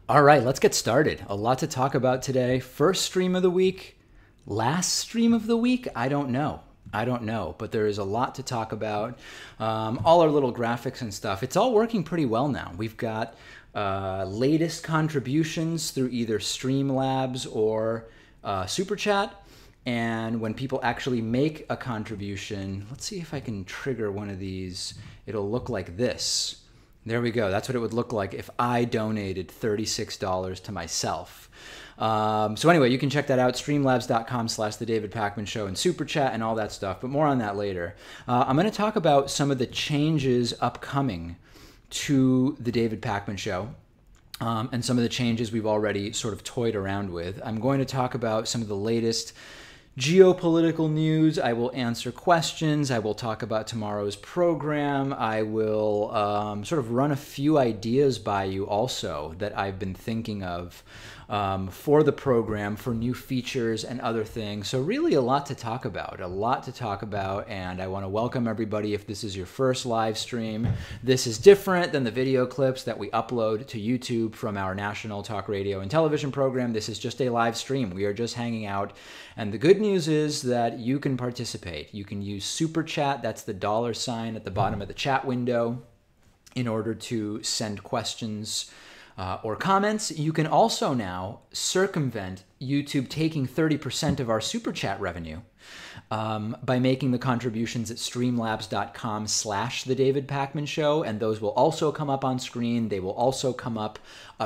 All right, let's get started. A lot to talk about today. First stream of the week, last stream of the week? I don't know. But there is a lot to talk about. All our little graphics and stuff. It's all working pretty well now. We've got latest contributions through either Streamlabs or Super Chat. And when people actually make a contribution, let's see if I can trigger one of these. It'll look like this. There we go. That's what it would look like if I donated $36 to myself. So anyway, you can check that out, streamlabs.com/The David Pakman Show and Super Chat and all that stuff, but more on that later. I'm going to talk about some of the changes upcoming to The David Pakman Show. And some of the changes we've already sort of toyed around with. I'm going to talk about some of the latest geopolitical news. I will answer questions. I will talk about tomorrow's program. I will sort of run a few ideas by you also that I've been thinking of for the program, for new features and other things. So really a lot to talk about, and I want to welcome everybody. If this is your first live stream, this is different than the video clips that we upload to YouTube from our national talk radio and television program. This is just a live stream. We are just hanging out. And the good news is that you can participate. You can use Super Chat, that's the $ at the bottom of the chat window, in order to send questions or comments. You can also now circumvent YouTube taking 30% of our Super Chat revenue by making the contributions at streamlabs.com/The David Pakman Show, and those will also come up on screen. They will also come up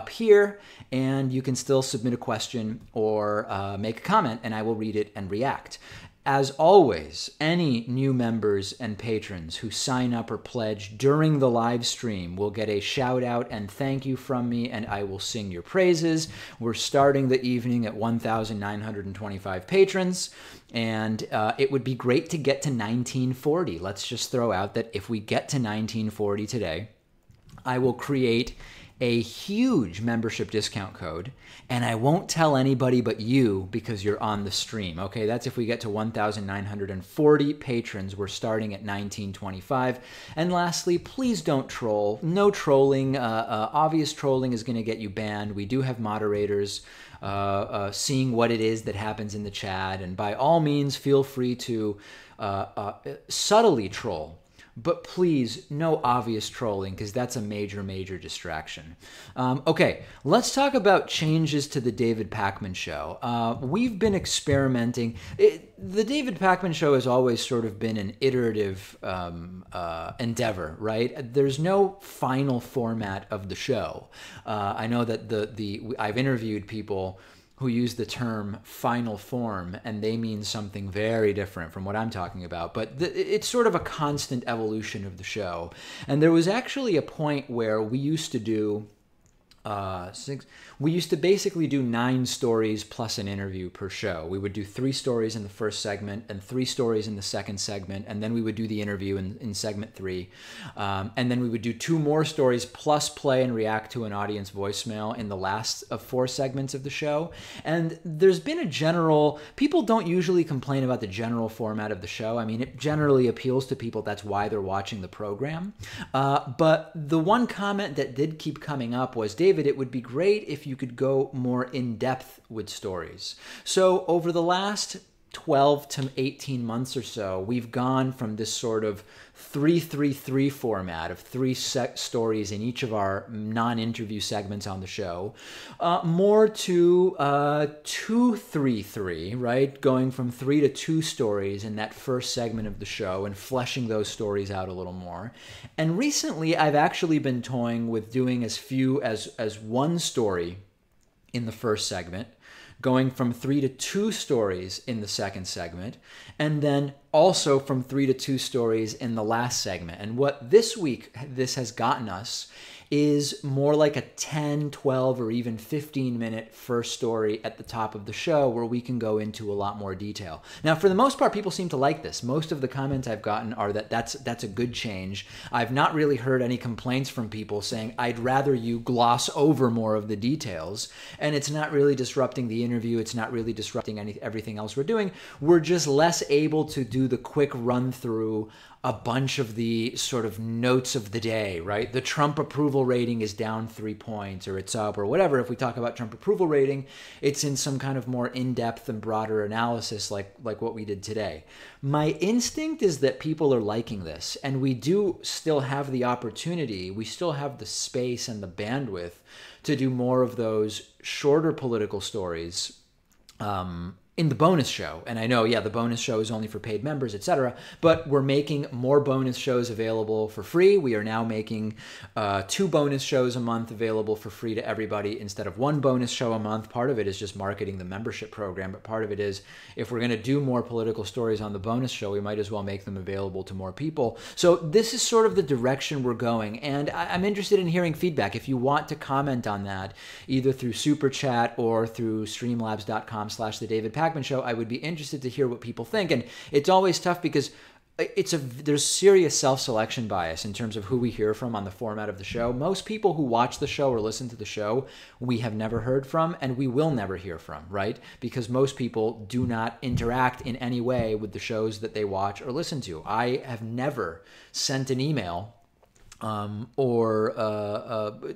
here, and you can still submit a question or make a comment, and I will read it and react. As always, any new members and patrons who sign up or pledge during the live stream will get a shout out and thank you from me, and I will sing your praises. We're starting the evening at 1,925 patrons, and it would be great to get to 1940. Let's just throw out that if we get to 1940 today, I will create a huge membership discount code, and I won't tell anybody but you because you're on the stream. Okay, that's if we get to 1,940 patrons. We're starting at 1925. And lastly, please don't troll. No trolling. Obvious trolling is going to get you banned. We do have moderators seeing what it is that happens in the chat, and by all means, feel free to subtly troll. But please, no obvious trolling, because that's a major, major distraction. Okay, let's talk about changes to the David Pakman Show. We've been experimenting. The David Pakman Show has always sort of been an iterative endeavor, right? There's no final format of the show. I know that I've interviewed people who use the term final form, and they mean something very different from what I'm talking about. But it's sort of a constant evolution of the show. And there was actually a point where we used to do basically do 9 stories plus an interview per show. We would do 3 stories in the first segment and 3 stories in the second segment, and then we would do the interview in segment 3. And then we would do 2 more stories plus play and react to an audience voicemail in the last of 4 segments of the show. And there's been a general, people don't usually complain about the general format of the show. I mean, it generally appeals to people. That's why they're watching the program. But the one comment that did keep coming up was, David, it would be great if you could go more in depth with stories. So over the last 12 to 18 months or so, we've gone from this sort of 3-3-3 format of 3 stories in each of our non-interview segments on the show, more to 2-3-3, right? Going from 3 to 2 stories in that first segment of the show and fleshing those stories out a little more. And recently, I've actually been toying with doing as few as 1 story in the first segment, going from 3 to 2 stories in the second segment, and then also from 3 to 2 stories in the last segment. And what this week this has gotten us is more like a 10, 12, or even 15-minute first story at the top of the show where we can go into a lot more detail. Now, for the most part, people seem to like this. Most of the comments I've gotten are that that's a good change. I've not really heard any complaints from people saying, I'd rather you gloss over more of the details, and it's not really disrupting the interview. It's not really disrupting everything else we're doing. We're just less able to do the quick run-through a bunch of the sort of notes of the day, right? The Trump approval rating is down 3 points, or it's up, or whatever. If we talk about Trump approval rating, it's in some kind of more in-depth and broader analysis like what we did today. My instinct is that people are liking this, and we do still have the opportunity, we still have the space and the bandwidth to do more of those shorter political stories in the bonus show. And I know, yeah, the bonus show is only for paid members, etc. But we're making more bonus shows available for free. We are now making 2 bonus shows a month available for free to everybody instead of 1 bonus show a month. Part of it is just marketing the membership program, but part of it is if we're going to do more political stories on the bonus show, we might as well make them available to more people. So this is sort of the direction we're going. And I'm interested in hearing feedback. If you want to comment on that, either through Super Chat or through streamlabs.com/The David Pakman Show, I would be interested to hear what people think. And it's always tough because there's serious self-selection bias in terms of who we hear from on the format of the show. Most people who watch the show or listen to the show, we have never heard from, and we will never hear from, right? Because most people do not interact in any way with the shows that they watch or listen to. I have never sent an email or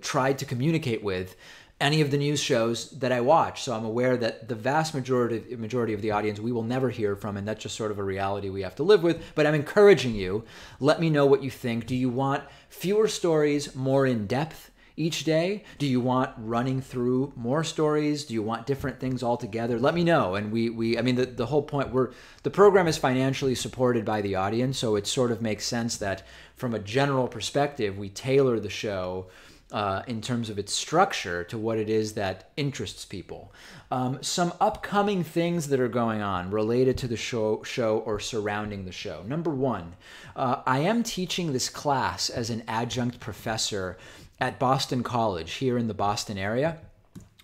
tried to communicate with any of the news shows that I watch. So I'm aware that the vast majority of the audience we will never hear from, and that's just sort of a reality we have to live with. But I'm encouraging you. Let me know what you think. Do you want fewer stories, more in depth each day? Do you want running through more stories? Do you want different things altogether? Let me know. And I mean, the whole point, the program is financially supported by the audience, so it sort of makes sense that from a general perspective, we tailor the show in terms of its structure to what it is that interests people. Some upcoming things that are going on related to the show or surrounding the show. Number one, I am teaching this class as an adjunct professor at Boston College here in the Boston area.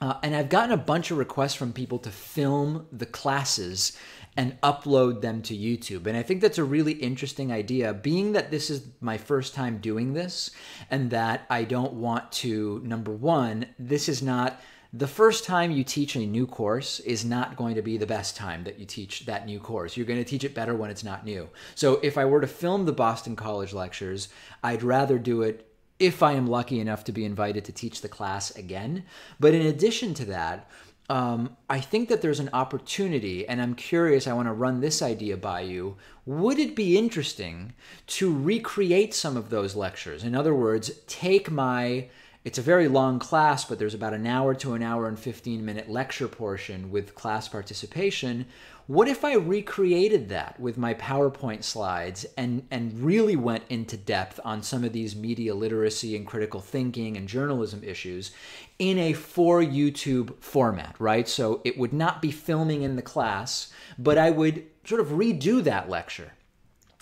And I've gotten a bunch of requests from people to film the classes and upload them to YouTube. And I think that's a really interesting idea, being that this is my first time doing this and that I don't want to, number one, this is not, the first time you teach a new course is not going to be the best time that you teach that new course. You're going to teach it better when it's not new. So if I were to film the Boston College lectures, I'd rather do it if I am lucky enough to be invited to teach the class again. But in addition to that, I think that there's an opportunity, and I'm curious, I want to run this idea by you. Would it be interesting to recreate some of those lectures? In other words, take it's a very long class, but there's about an hour to an hour and 15-minute lecture portion with class participation. What if I recreated that with my PowerPoint slides and really went into depth on some of these media literacy and critical thinking and journalism issues in a for YouTube format, right? So it would not be filming in the class, but I would sort of redo that lecture.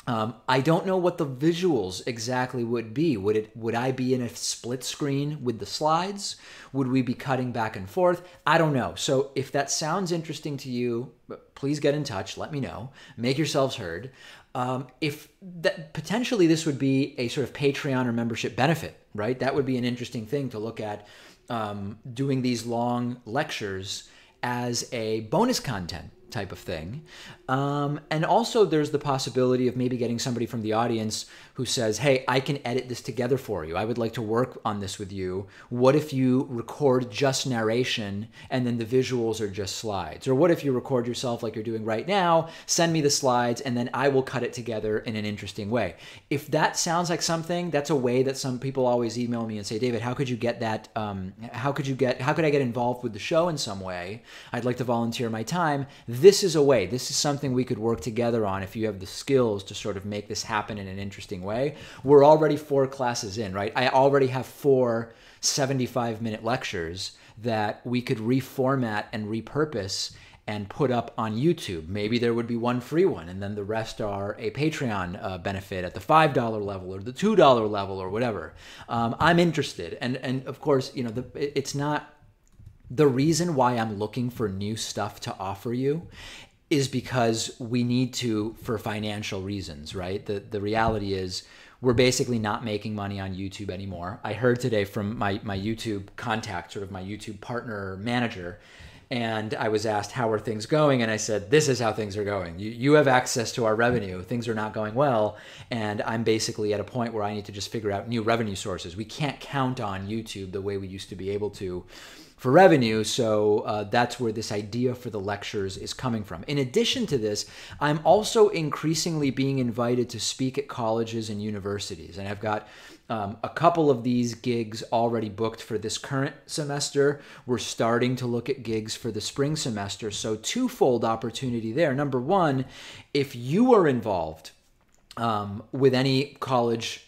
I don't know what the visuals exactly would be. Would I be in a split screen with the slides? Would we be cutting back and forth? I don't know. So if that sounds interesting to you, please get in touch. Let me know. Make yourselves heard. If that, potentially this would be a sort of Patreon or membership benefit, right? That would be an interesting thing to look at, doing these long lectures as a bonus content type of thing. And also there's the possibility of maybe getting somebody from the audience who says, hey, I can edit this together for you. I would like to work on this with you. What if you record just narration and then the visuals are just slides? Or what if you record yourself like you're doing right now, send me the slides, and then I will cut it together in an interesting way? If that sounds like something, that's a way that some people always email me and say, David, how could you get that? How could I get involved with the show in some way? I'd like to volunteer my time. This is a way. This is something we could work together on if you have the skills to sort of make this happen in an interesting way. We're already 4 classes in, right? I already have 4 75-minute lectures that we could reformat and repurpose and put up on YouTube. Maybe there would be one free one, and then the rest are a Patreon benefit at the $5 level or the $2 level or whatever. I'm interested. And of course, you know, it's not the reason why I'm looking for new stuff to offer you is because we need to, for financial reasons, right? The reality is we're basically not making money on YouTube anymore. I heard today from my YouTube contact, sort of my YouTube partner manager, And I was asked, how are things going? And I said, this is how things are going. You have access to our revenue. Things are not going well. And I'm basically at a point where I need to just figure out new revenue sources. We can't count on YouTube the way we used to be able to for revenue. So that's where this idea for the lectures is coming from. In addition to this, I'm also increasingly being invited to speak at colleges and universities. And I've got a couple of these gigs already booked for this current semester. We're starting to look at gigs for the spring semester. So twofold opportunity there. Number one, if you are involved with any college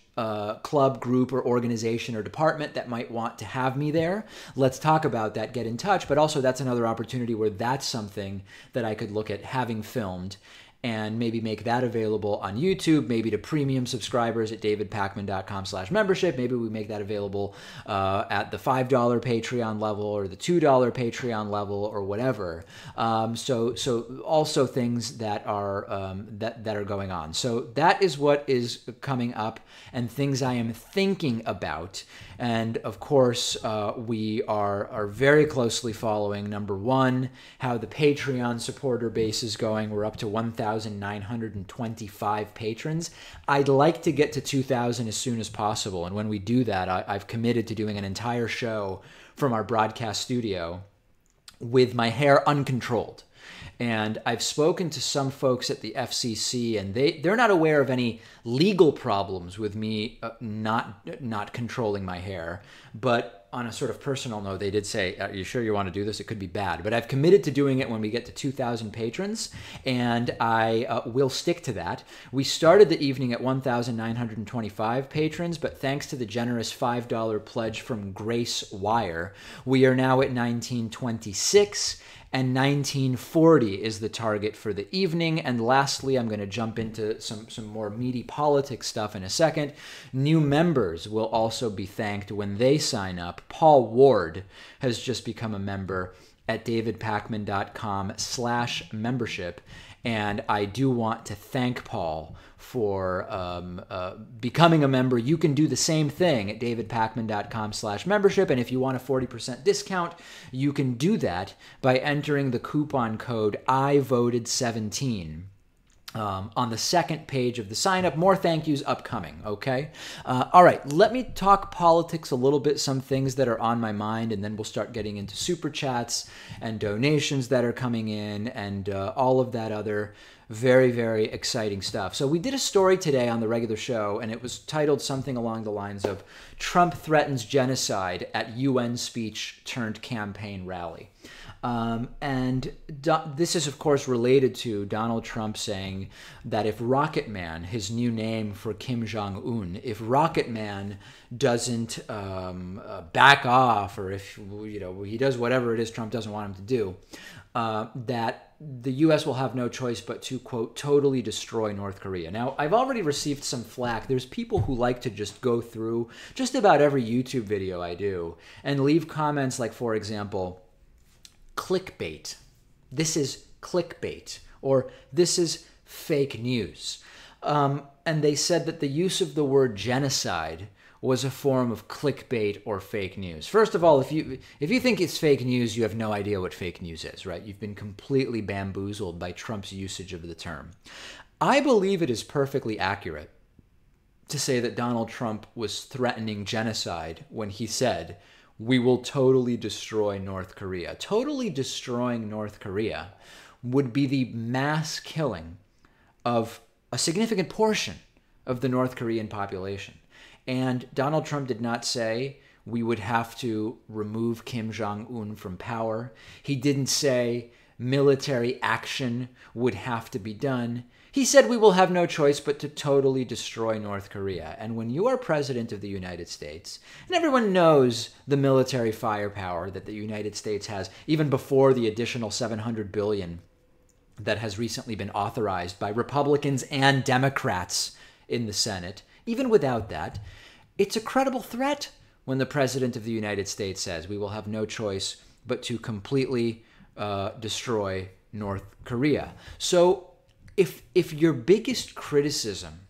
club, group, or organization or department that might want to have me there, let's talk about that, get in touch. But also that's another opportunity where that's something that I could look at having filmed and maybe make that available on YouTube, maybe to premium subscribers at davidpakman.com/membership. Maybe we make that available at the $5 Patreon level or the $2 Patreon level or whatever. So also things that are that are going on. So that is what is coming up and things I am thinking about. And of course, we are very closely following, number one, how the Patreon supporter base is going. We're up to 1,925 patrons. I'd like to get to 2,000 as soon as possible. And when we do that, I've committed to doing an entire show from our broadcast studio with my hair uncontrolled. And I've spoken to some folks at the FCC, and they're not aware of any legal problems with me not controlling my hair. But on a sort of personal note, they did say, "Are you sure you want to do this? It could be bad." But I've committed to doing it when we get to 2,000 patrons, and I will stick to that. We started the evening at 1,925 patrons, but thanks to the generous $5 pledge from Grace Wire, we are now at 1,926. And 1940 is the target for the evening. And lastly, I'm going to jump into some more meaty politics stuff in a second. New members will also be thanked when they sign up. Paul Ward has just become a member at davidpakman.com/membership. And I do want to thank Paul for becoming a member. You can do the same thing at davidpakman.com/membership. And if you want a 40% discount, you can do that by entering the coupon code IVoted17. On the second page of the sign up. More thank yous upcoming, okay? All right, let me talk politics a little bit, some things that are on my mind, and then we'll start getting into super chats and donations that are coming in and all of that other very, very exciting stuff. So we did a story today on the regular show, and it was titled something along the lines of Trump threatens genocide at UN speech turned campaign rally. This is, of course, related to Donald Trump saying that if Rocket Man, his new name for Kim Jong-un, if Rocket Man doesn't back off, or if he does whatever it is Trump doesn't want him to do, that the U.S. will have no choice but to, quote, totally destroy North Korea. Now, I've already received some flack. There's people who like to just go through just about every YouTube video I do and leave comments like, for example, clickbait. This is clickbait, or this is fake news. And they said that the use of the word genocide was a form of clickbait or fake news. First of all, if you think it's fake news, you have no idea what fake news is, right? You've been completely bamboozled by Trump's usage of the term. I believe it is perfectly accurate to say that Donald Trump was threatening genocide when he said, "We will totally destroy North Korea." Totally destroying North Korea would be the mass killing of a significant portion of the North Korean population. And Donald Trump did not say we would have to remove Kim Jong-un from power. He didn't say military action would have to be done. He said we will have no choice but to totally destroy North Korea. And when you are president of the United States, and everyone knows the military firepower that the United States has, even before the additional $700 billion that has recently been authorized by Republicans and Democrats in the Senate, even without that, it's a credible threat when the president of the United States says we will have no choice but to completely destroy North Korea. So if your biggest criticism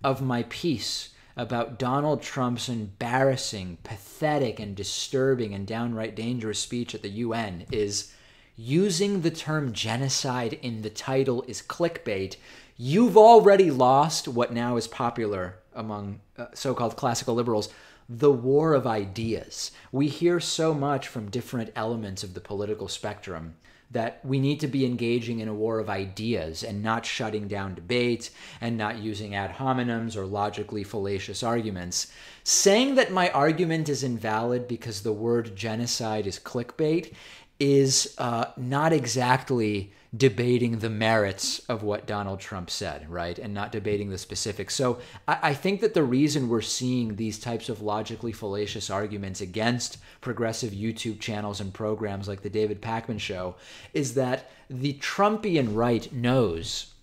of my piece about Donald Trump's embarrassing, pathetic, and disturbing and downright dangerous speech at the UN is using the term genocide in the title is clickbait, you've already lost what now is popular among so-called classical liberals, the war of ideas. We hear so much from different elements of the political spectrum that we need to be engaging in a war of ideas and not shutting down debate and not using ad hominems or logically fallacious arguments. Saying that my argument is invalid because the word genocide is clickbait is not exactly debating the merits of what Donald Trump said, right? And not debating the specifics. So I think that the reason we're seeing these types of logically fallacious arguments against progressive YouTube channels and programs like the David Pakman Show is that the Trumpian right knows,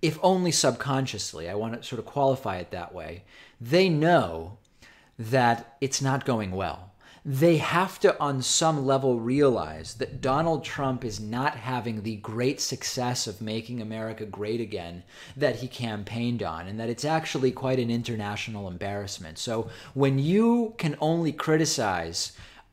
if only subconsciously, I want to sort of qualify it that way, they know that it's not going well. They have to, on some level, realize that Donald Trump is not having the great success of making America great again that he campaigned on, and that it's actually quite an international embarrassment. So when you can only criticize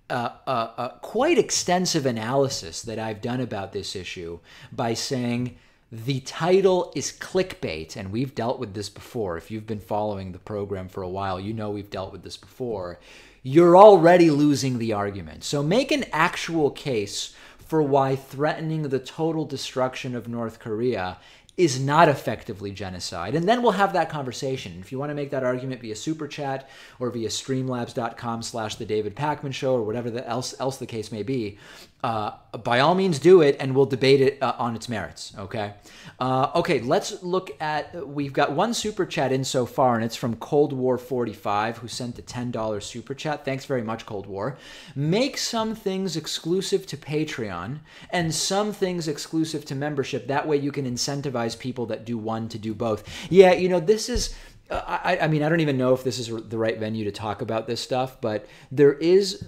a quite extensive analysis that I've done about this issue by saying the title is clickbait, and we've dealt with this before. If you've been following the program for a while, you know we've dealt with this before. You're already losing the argument. So make an actual case for why threatening the total destruction of North Korea is not effectively genocide. And then we'll have that conversation. If you want to make that argument via Super Chat or via streamlabs.com/The David Pakman Show or whatever else the case may be, by all means do it, and we'll debate it on its merits, okay? Okay, let's look at, we've got one Super Chat in so far, and it's from Cold War 45, who sent a $10 Super Chat. Thanks very much, Cold War. Make some things exclusive to Patreon and some things exclusive to membership. That way you can incentivize people that do one to do both. Yeah, you know, this is... I mean, I don't even know if this is the right venue to talk about this stuff, but there is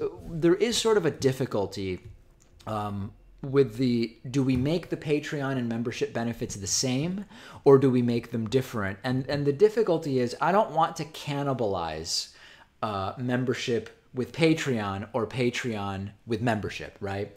sort of a difficulty with do we make the Patreon and membership benefits the same, or do we make them different? And the difficulty is I don't want to cannibalize membership with Patreon or Patreon with membership, right?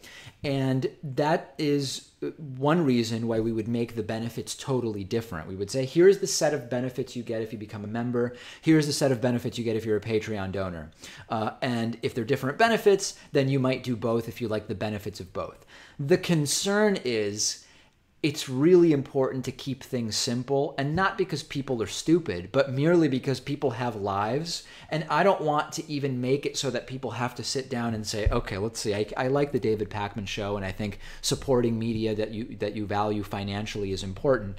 And that is one reason why we would make the benefits totally different. We would say, here's the set of benefits you get if you become a member. Here's the set of benefits you get if you're a Patreon donor. And if they're different benefits, then you might do both if you like the benefits of both. The concern is it's really important to keep things simple, and not because people are stupid, but merely because people have lives. And I don't want to even make it so that people have to sit down and say, okay, let's see, I like the David Pakman Show, and I think supporting media that you value financially is important.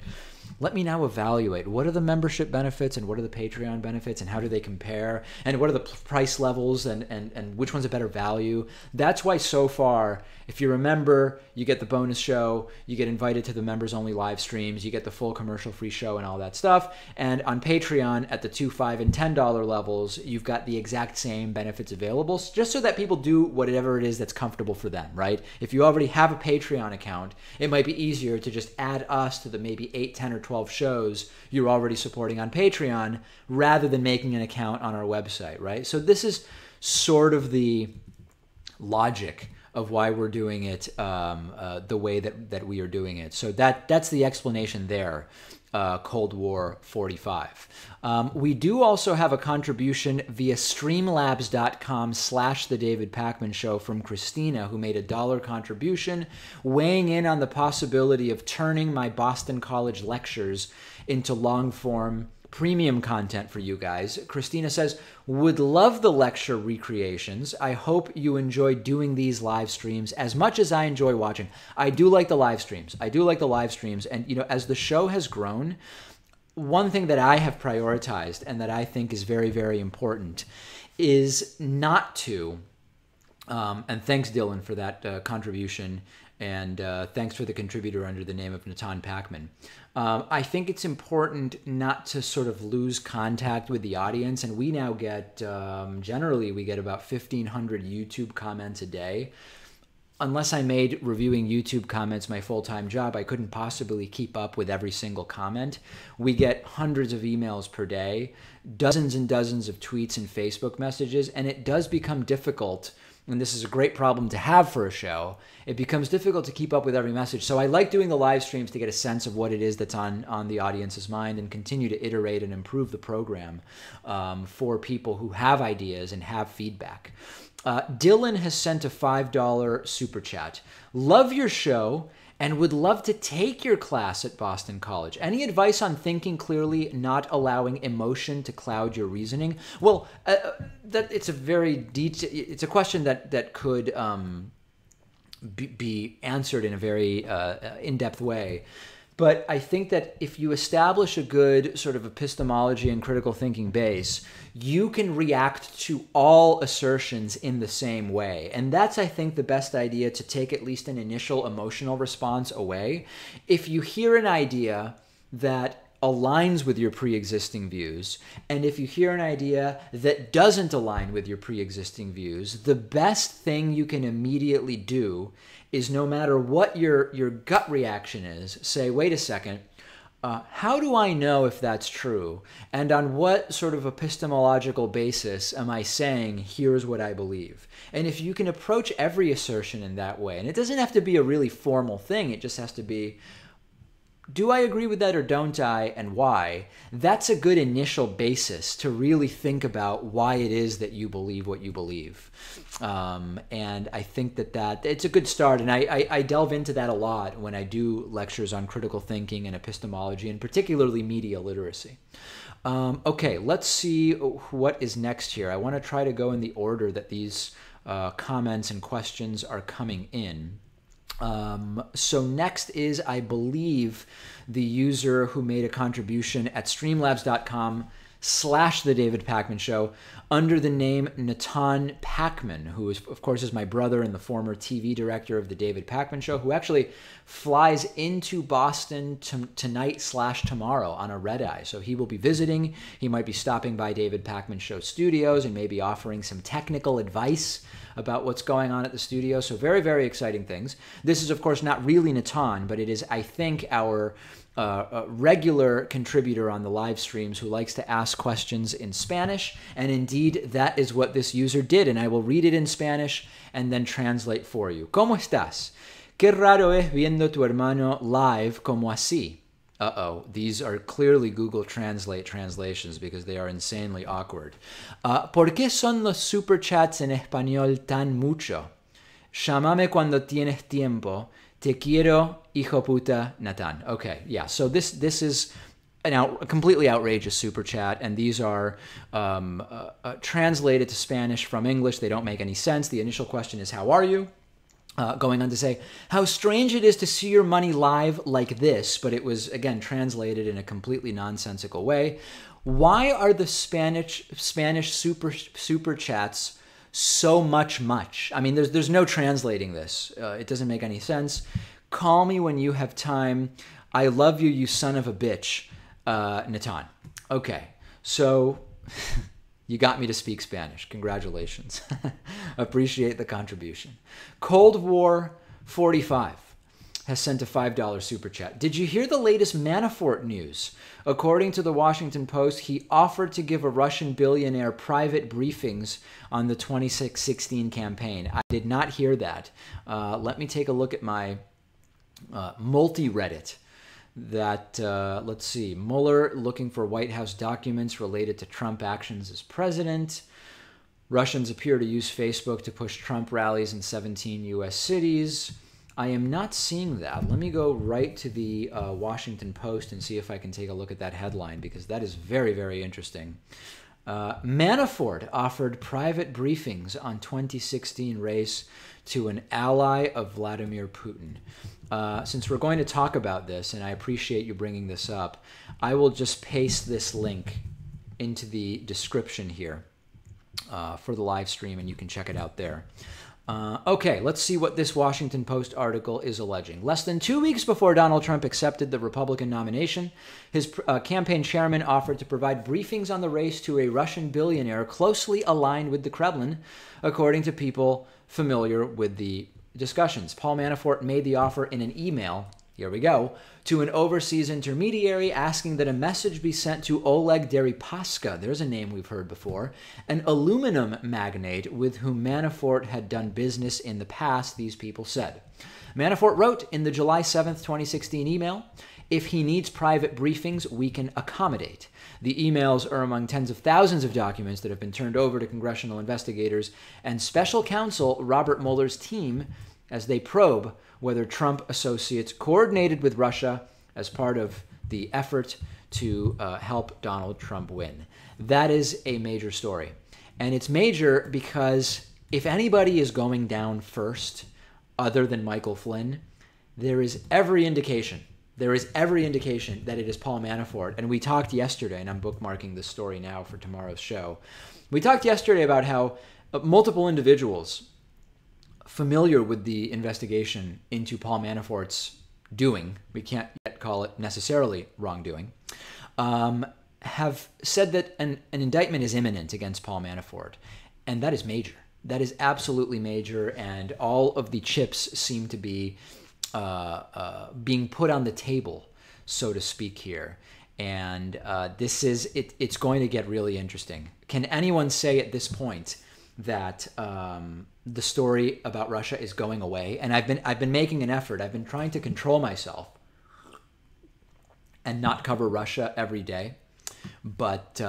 Let me now evaluate what are the membership benefits and what are the Patreon benefits and how do they compare and what are the price levels and which one's a better value. That's why so far, if you remember, you get the bonus show, you get invited to the members only live streams, you get the full commercial free show and all that stuff. And on Patreon at the $2, $5, and $10 levels, you've got the exact same benefits available, just so that people do whatever it is that's comfortable for them, right? If you already have a Patreon account, it might be easier to just add us to the maybe 8, 10, or 12 shows you're already supporting on Patreon rather than making an account on our website, right? So this is sort of the logic of why we're doing it the way that we are doing it. So that's the explanation there, Cold War 45. We do also have a contribution via streamlabs.com/The David Pakman Show from Christina, who made a $1 contribution, weighing in on the possibility of turning my Boston College lectures into long-form premium content for you guys. Christina says, would love the lecture recreations. I hope you enjoy doing these live streams as much as I enjoy watching. I do like the live streams. And, you know, as the show has grown, one thing that I have prioritized and that I think is very, very important is not to, and thanks, Dylan, for that contribution, and thanks for the contributor under the name of Natan Pakman. I think it's important not to sort of lose contact with the audience, and we now get, generally, we get about 1,500 YouTube comments a day. Unless I made reviewing YouTube comments my full-time job, I couldn't possibly keep up with every single comment. We get hundreds of emails per day, dozens and dozens of tweets and Facebook messages, and it does become difficult and this is a great problem to have for a show, it becomes difficult to keep up with every message. So I like doing the live streams to get a sense of what it is that's on the audience's mind and continue to iterate and improve the program for people who have ideas and have feedback. Dylan has sent a $5 super chat. Love your show and would love to take your class at Boston College. Any advice on thinking clearly, not allowing emotion to cloud your reasoning? Well, it's a very it's a question that could be answered in a very in-depth way. But I think that if you establish a good sort of epistemology and critical thinking base, you can react to all assertions in the same way. And that's, I think, the best idea, to take at least an initial emotional response away. If you hear an idea that aligns with your pre-existing views, and if you hear an idea that doesn't align with your pre-existing views, the best thing you can immediately do is, no matter what your gut reaction is, say, wait a second, how do I know if that's true? And on what sort of epistemological basis am I saying, here's what I believe? And if you can approach every assertion in that way, and it doesn't have to be a really formal thing, it just has to be, do I agree with that or don't I, and why? That's a good initial basis to really think about why it is that you believe what you believe. And I think that it's a good start. And I delve into that a lot when I do lectures on critical thinking and epistemology, and particularly media literacy. Okay, let's see what is next here. I want to try to go in the order that these comments and questions are coming in. So next is, I believe, the user who made a contribution at streamlabs.com/The David Pakman Show under the name Natan Pakman, who is, of course, is my brother and the former TV director of The David Pakman Show, who actually flies into Boston tonight/tomorrow on a red eye. So he will be visiting. He might be stopping by David Pakman Show studios and maybe offering some technical advice about what's going on at the studio. So very, very exciting things. This is, of course, not really Natan, but it is, I think, our regular contributor on the live streams who likes to ask questions in Spanish. And indeed, that is what this user did. And I will read it in Spanish and then translate for you. ¿Cómo estás? Qué raro es viendo tu hermano live como así. Uh-oh, these are clearly Google Translate translations because they are insanely awkward. ¿Por qué son los superchats en español tan mucho? Llámame cuando tienes tiempo. Te quiero, hijo puta, Natan. Okay, yeah, so this is a completely outrageous super chat, and these are translated to Spanish from English. They don't make any sense. The initial question is, how are you? Going on to say, how strange it is to see your money live like this, but it was, again, translated in a completely nonsensical way. Why are the Spanish super chats so much? I mean, there's no translating this. It doesn't make any sense. Call me when you have time. I love you, you son of a bitch, Natan. Okay, so you got me to speak Spanish. Congratulations. Appreciate the contribution. Cold War 45 has sent a $5 super chat. Did you hear the latest Manafort news? According to the Washington Post, he offered to give a Russian billionaire private briefings on the 2016 campaign. I did not hear that. Let me take a look at my multi-Reddit. Let's see, Mueller looking for White House documents related to Trump actions as president. Russians appear to use Facebook to push Trump rallies in 17 U.S. cities. I am not seeing that. Let me go right to the Washington Post and see if I can take a look at that headline, because that is very, very interesting. Manafort offered private briefings on 2016 race to an ally of Vladimir Putin. Since we're going to talk about this, and I appreciate you bringing this up, I will just paste this link into the description here for the live stream, and you can check it out there. Okay, let's see what this Washington Post article is alleging. Less than 2 weeks before Donald Trump accepted the Republican nomination, his campaign chairman offered to provide briefings on the race to a Russian billionaire closely aligned with the Kremlin, according to people familiar with the discussions. Paul Manafort made the offer in an email. here we go, to an overseas intermediary asking that a message be sent to Oleg Deripaska, there's a name we've heard before, an aluminum magnate with whom Manafort had done business in the past, these people said. Manafort wrote in the July 7th, 2016 email, "If he needs private briefings, we can accommodate." The emails are among tens of thousands of documents that have been turned over to congressional investigators and special counsel Robert Mueller's team as they probe whether Trump associates coordinated with Russia as part of the effort to help Donald Trump win. That is a major story. And it's major because if anybody is going down first, other than Michael Flynn, there is every indication that it is Paul Manafort. And we talked yesterday, and I'm bookmarking this story now for tomorrow's show. We talked yesterday about how multiple individuals familiar with the investigation into Paul Manafort's doing, we can't yet call it necessarily wrongdoing, have said that an indictment is imminent against Paul Manafort. And that is major. That is absolutely major. And all of the chips seem to be being put on the table, so to speak, here. And it's going to get really interesting. Can anyone say at this point that the story about Russia is going away? And I've been making an effort. I've been trying to control myself and not cover Russia every day. But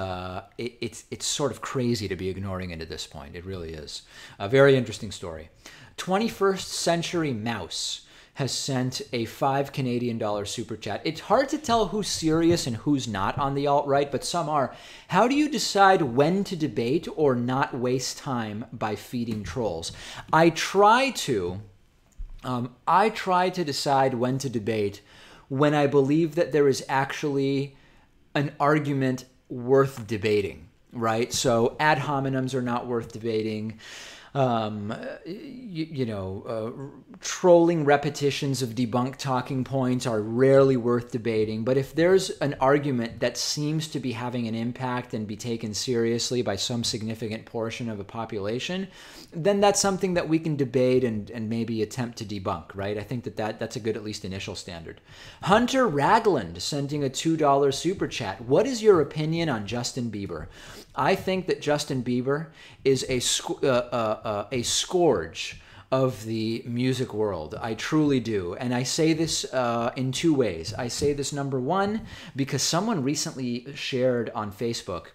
it's sort of crazy to be ignoring it at this point. It really is. A very interesting story. 21st Century Mouse has sent a $5 Canadian super chat. It's hard to tell who's serious and who's not on the alt-right, but some are. How do you decide when to debate or not waste time by feeding trolls? I try to decide when to debate when I believe that there is actually an argument worth debating, right? So ad hominems are not worth debating. Trolling repetitions of debunked talking points are rarely worth debating. But if there's an argument that seems to be having an impact and be taken seriously by some significant portion of a population, then that's something that we can debate and maybe attempt to debunk, right? I think that's a good, at least initial standard. Hunter Ragland sending a $2 super chat. What is your opinion on Justin Bieber? I think that Justin Bieber is a scourge of the music world. I truly do. And I say this in two ways. I say this, number one, because someone recently shared on Facebook,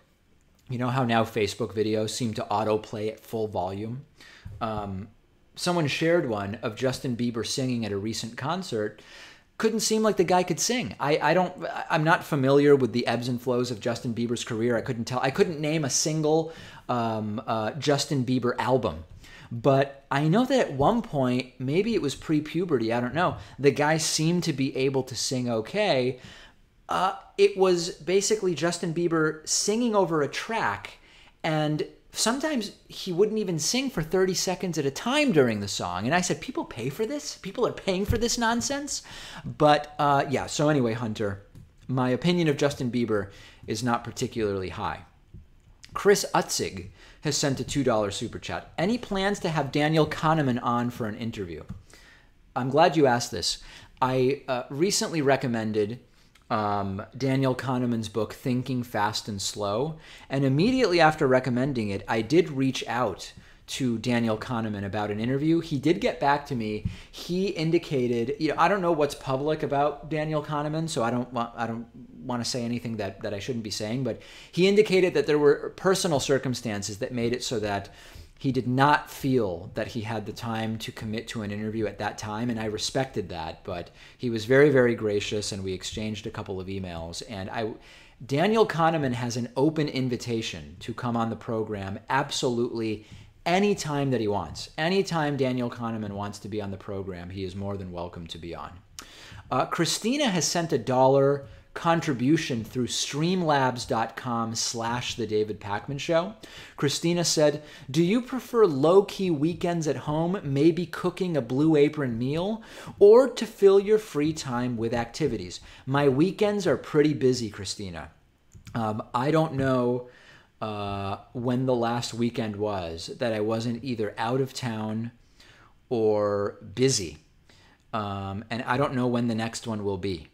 you know how now Facebook videos seem to autoplay at full volume? Someone shared one of Justin Bieber singing at a recent concert. Couldn't seem like the guy could sing. I'm not familiar with the ebbs and flows of Justin Bieber's career. I couldn't name a single Justin Bieber album. But I know that at one point, maybe it was pre-puberty, I don't know, the guy seemed to be able to sing okay. It was basically Justin Bieber singing over a track, and sometimes he wouldn't even sing for 30 seconds at a time during the song. And I said, people pay for this? People are paying for this nonsense? But yeah, so anyway, Hunter, my opinion of Justin Bieber is not particularly high. Chris Utzig has sent a $2 super chat. Any plans to have Daniel Kahneman on for an interview? I'm glad you asked this. I recently recommended Daniel Kahneman's book, Thinking Fast and Slow. And immediately after recommending it, I did reach out to Daniel Kahneman about an interview. He did get back to me. He indicated, I don't know what's public about Daniel Kahneman, so I don't want to say anything that I shouldn't be saying, but he indicated that there were personal circumstances that made it so that he did not feel that he had the time to commit to an interview at that time, and I respected that, but he was very, very gracious, and we exchanged a couple of emails. And Daniel Kahneman has an open invitation to come on the program absolutely anytime that he wants. Anytime Daniel Kahneman wants to be on the program, he is more than welcome to be on. Christina has sent $1 contribution through streamlabs.com/The David Pakman Show. Christina said, do you prefer low-key weekends at home, maybe cooking a Blue Apron meal, or to fill your free time with activities? My weekends are pretty busy, Christina. I don't know when the last weekend was that I wasn't either out of town or busy. And I don't know when the next one will be.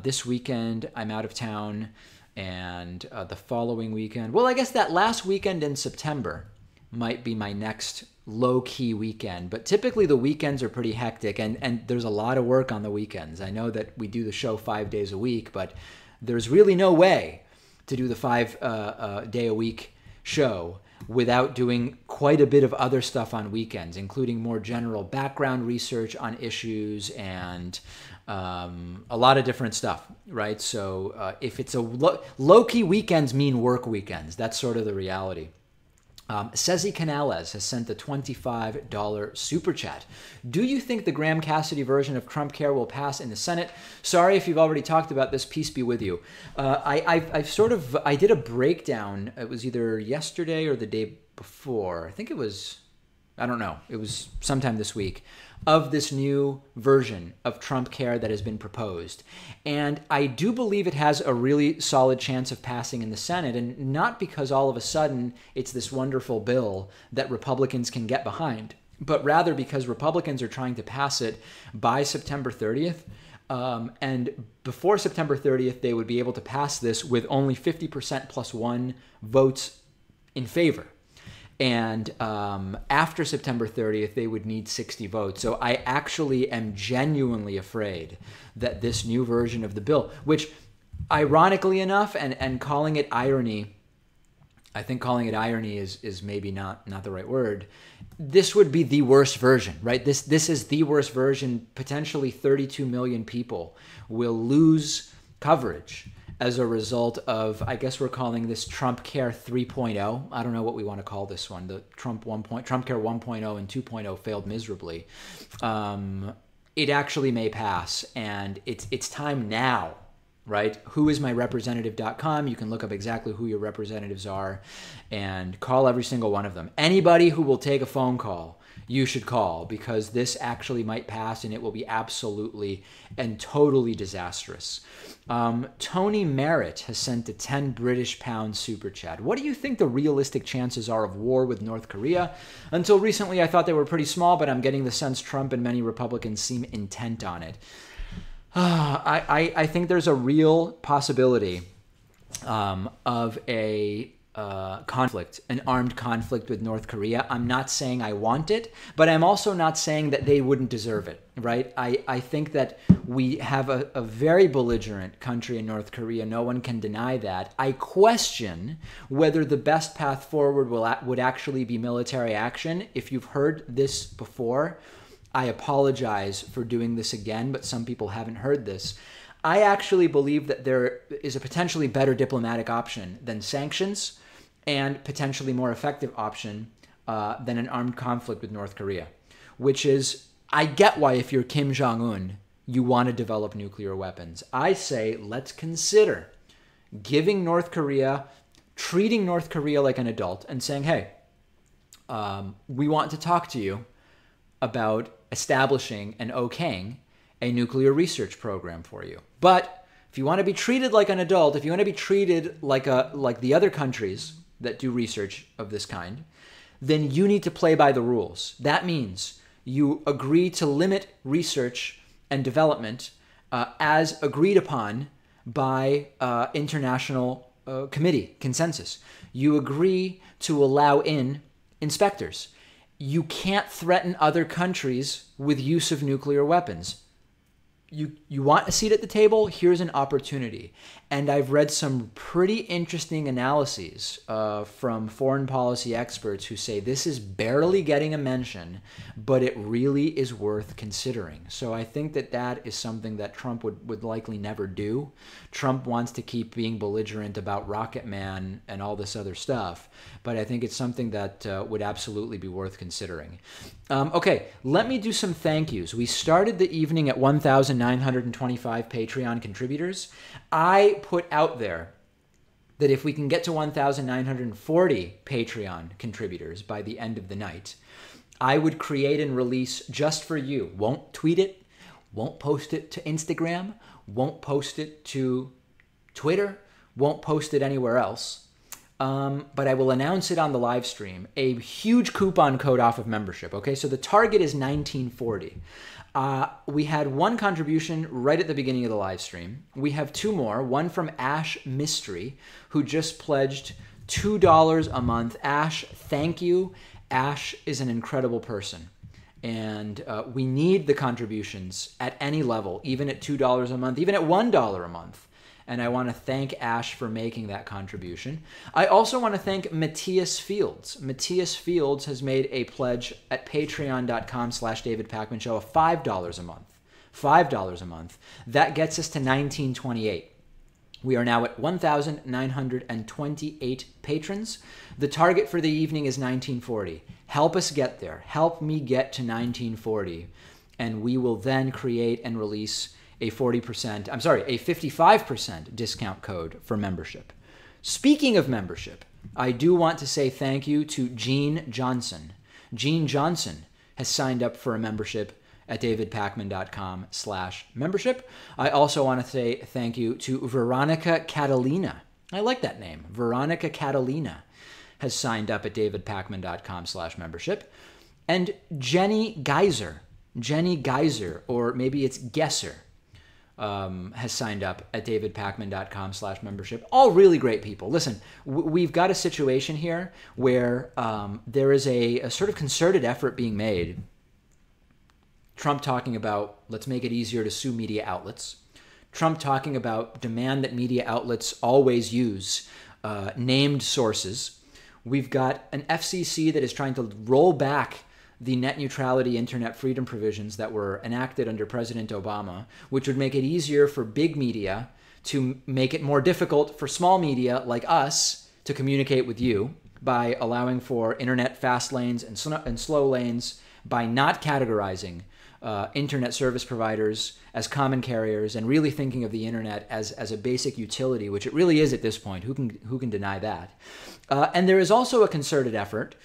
This weekend, I'm out of town, and the following weekend, well, I guess that last weekend in September might be my next low-key weekend. But typically the weekends are pretty hectic, and there's a lot of work on the weekends. I know that we do the show 5 days a week, but there's really no way to do the 5-day-a-week show without doing quite a bit of other stuff on weekends, including more general background research on issues and a lot of different stuff, right? So if it's a low-key weekends mean work weekends. That's sort of the reality. Ceci Canales has sent a $25 super chat. Do you think the Graham Cassidy version of Trump Care will pass in the Senate? Sorry if you've already talked about this. Peace be with you. I did a breakdown. It was either yesterday or the day before. I think it was, I don't know. It was sometime this week, of this new version of Trump Care that has been proposed. And I do believe it has a really solid chance of passing in the Senate, and not because all of a sudden it's this wonderful bill that Republicans can get behind, but rather because Republicans are trying to pass it by September 30th. And before September 30th, they would be able to pass this with only 50% plus one votes in favor. And after September 30th, they would need 60 votes. So I actually am genuinely afraid that this new version of the bill, which ironically enough, and calling it irony, I think calling it irony is maybe not the right word. This would be the worst version, right? This is the worst version. Potentially 32 million people will lose coverage as a result of, I guess we're calling this Trump Care 3.0. I don't know what we want to call this one. The Trump Care 1.0 and 2.0 failed miserably. It actually may pass, and it's time now, right? Whoismyrepresentative.com. You can look up exactly who your representatives are and call every single one of them. Anybody who will take a phone call, you should call, because this actually might pass and it will be absolutely and totally disastrous. Tony Merritt has sent a 10 British pound super chat. What do you think the realistic chances are of war with North Korea? Until recently, I thought they were pretty small, but I'm getting the sense Trump and many Republicans seem intent on it. I think there's a real possibility of a conflict, an armed conflict with North Korea. I'm not saying I want it, but I'm also not saying that they wouldn't deserve it, right? I think that we have a very belligerent country in North Korea. No one can deny that. I question whether the best path forward would actually be military action. If you've heard this before, I apologize for doing this again, but some people haven't heard this. I actually believe that there is a potentially better diplomatic option than sanctions, and potentially more effective option than an armed conflict with North Korea, which is, I get why if you're Kim Jong-un, you want to develop nuclear weapons. I say let's consider giving North Korea, treating North Korea like an adult and saying, hey, we want to talk to you about establishing and okaying a nuclear research program for you. But if you want to be treated like an adult, if you want to be treated like the other countries that do research of this kind, then you need to play by the rules. That means you agree to limit research and development as agreed upon by international committee consensus. You agree to allow in inspectors. You can't threaten other countries with use of nuclear weapons. You want a seat at the table? Here's an opportunity. And I've read some pretty interesting analyses from foreign policy experts who say this is barely getting a mention, but it really is worth considering. So I think that is something that Trump would likely never do. Trump wants to keep being belligerent about Rocket Man and all this other stuff, but I think it's something that would absolutely be worth considering. Okay, let me do some thank yous. We started the evening at 1,925 Patreon contributors. I put out there that if we can get to 1,940 Patreon contributors by the end of the night, I would create and release just for you. Won't tweet it, won't post it to Instagram, won't post it to Twitter, won't post it anywhere else. but I will announce it on the live stream, a huge coupon code off of membership. Okay, so the target is 1940. We had one contribution right at the beginning of the live stream. We have two more, one from Ash Mystery, who just pledged $2 a month. Ash, thank you. Ash is an incredible person. And we need the contributions at any level, even at $2 a month, even at $1 a month. And I want to thank Ash for making that contribution. I also want to thank Matthias Fields. Matthias Fields has made a pledge at patreon.com/David Pakman Show of $5 a month. $5 a month. That gets us to 1928. We are now at 1,928 patrons. The target for the evening is 1940. Help us get there. Help me get to 1940. And we will then create and release a 55% discount code for membership. Speaking of membership, I do want to say thank you to Gene Johnson. Gene Johnson has signed up for a membership at davidpakman.com/membership. I also want to say thank you to Veronica Catalina. I like that name. Veronica Catalina has signed up at davidpakman.com/membership. And Jenny Geyser, or maybe it's Gesser, has signed up at davidpakman.com/membership. All really great people. Listen, we've got a situation here where there is a sort of concerted effort being made. Trump talking about, let's make it easier to sue media outlets. Trump talking about demand that media outlets always use named sources. We've got an FCC that is trying to roll back the net neutrality internet freedom provisions that were enacted under President Obama, which would make it easier for big media to make it more difficult for small media like us to communicate with you by allowing for internet fast lanes and slow lanes, by not categorizing internet service providers as common carriers and really thinking of the internet as a basic utility, which it really is at this point. Who can deny that? And there is also a concerted effort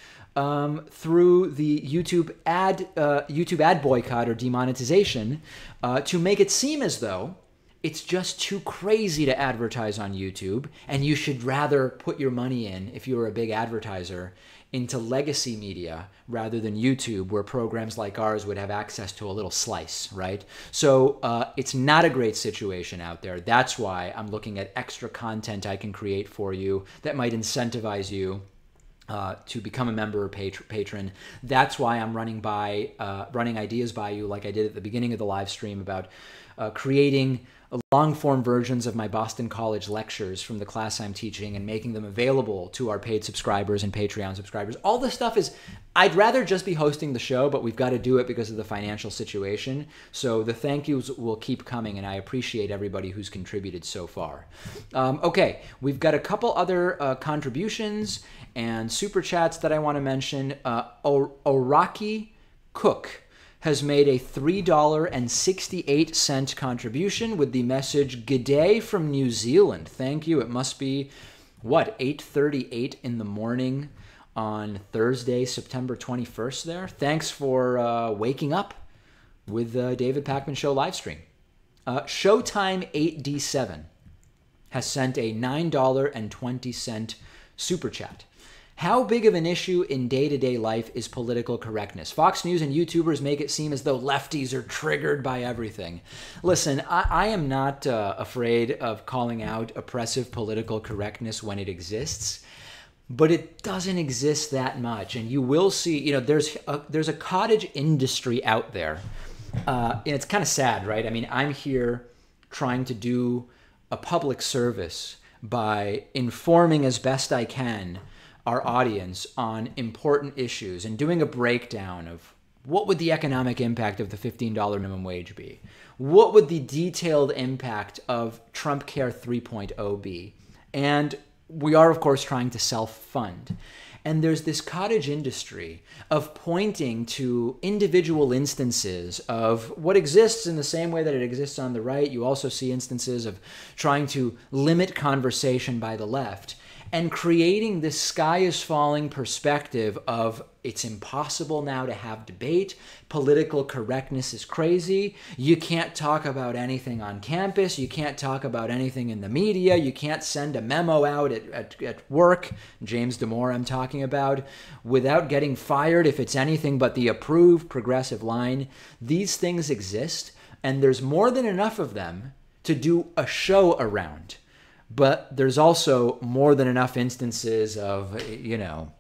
through the YouTube ad boycott or demonetization to make it seem as though it's just too crazy to advertise on YouTube, and you should rather put your money in, if you're a big advertiser, into legacy media rather than YouTube, where programs like ours would have access to a little slice, right? So it's not a great situation out there. That's why I'm looking at extra content I can create for you that might incentivize you to become a member or patron. That's why I'm running ideas by you, like I did at the beginning of the live stream, about creating long-form versions of my Boston College lectures from the class I'm teaching and making them available to our paid subscribers and Patreon subscribers. All this stuff is, I'd rather just be hosting the show, but we've got to do it because of the financial situation. So the thank yous will keep coming, and I appreciate everybody who's contributed so far. Okay, we've got a couple other contributions and super chats that I want to mention. Oraki Cook has made a $3.68 contribution with the message, "G'day from New Zealand." Thank you. It must be, 8:38 in the morning on Thursday, September 21st there. Thanks for waking up with the David Pakman Show live stream. Showtime 8D7 has sent a $9.20 super chat. How big of an issue in day-to-day life is political correctness? Fox News and YouTubers make it seem as though lefties are triggered by everything. Listen, I am not afraid of calling out oppressive political correctness when it exists, but it doesn't exist that much. And you will see, there's a cottage industry out there. And it's kind of sad, right? I mean, I'm here trying to do a public service by informing as best I can our audience on important issues and doing a breakdown of what would the economic impact of the $15 minimum wage be? What would the detailed impact of Trump Care 3.0 be? And we are, of course, trying to self-fund. And there's this cottage industry of pointing to individual instances of what exists in the same way that it exists on the right. You also see instances of trying to limit conversation by the left. and creating this sky is falling perspective of it's impossible now to have debate. Political correctness is crazy. You can't talk about anything on campus. You can't talk about anything in the media. You can't send a memo out at work, James Damore I'm talking about, without getting fired if it's anything but the approved progressive line. These things exist, and there's more than enough of them to do a show around. But there's also more than enough instances of, you know,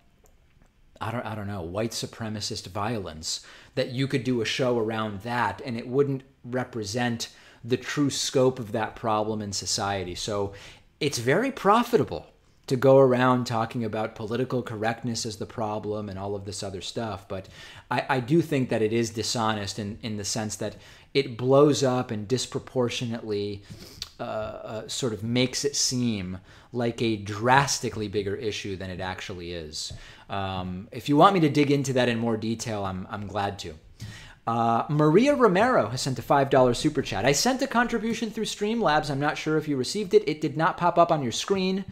I don't know, white supremacist violence that you could do a show around that and it wouldn't represent the true scope of that problem in society. So it's very profitable to go around talking about political correctness as the problem and all of this other stuff. But I do think that it is dishonest in the sense that it blows up and disproportionately sort of makes it seem like a drastically bigger issue than it actually is. If you want me to dig into that in more detail, I'm glad to. Maria Romero has sent a $5 super chat. I sent a contribution through Streamlabs. I'm not sure if you received it. It did not pop up on your screen.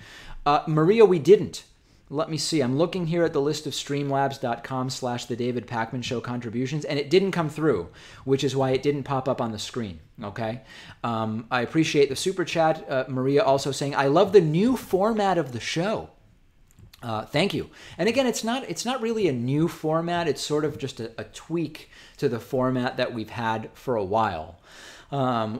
Maria, we didn't. Let me see. I'm looking here at the list of streamlabs.com/The David Pakman Show contributions, and it didn't come through, which is why it didn't pop up on the screen. Okay. I appreciate the super chat. Maria also saying, I love the new format of the show. Thank you. And again, it's not really a new format. It's sort of just a tweak to the format that we've had for a while.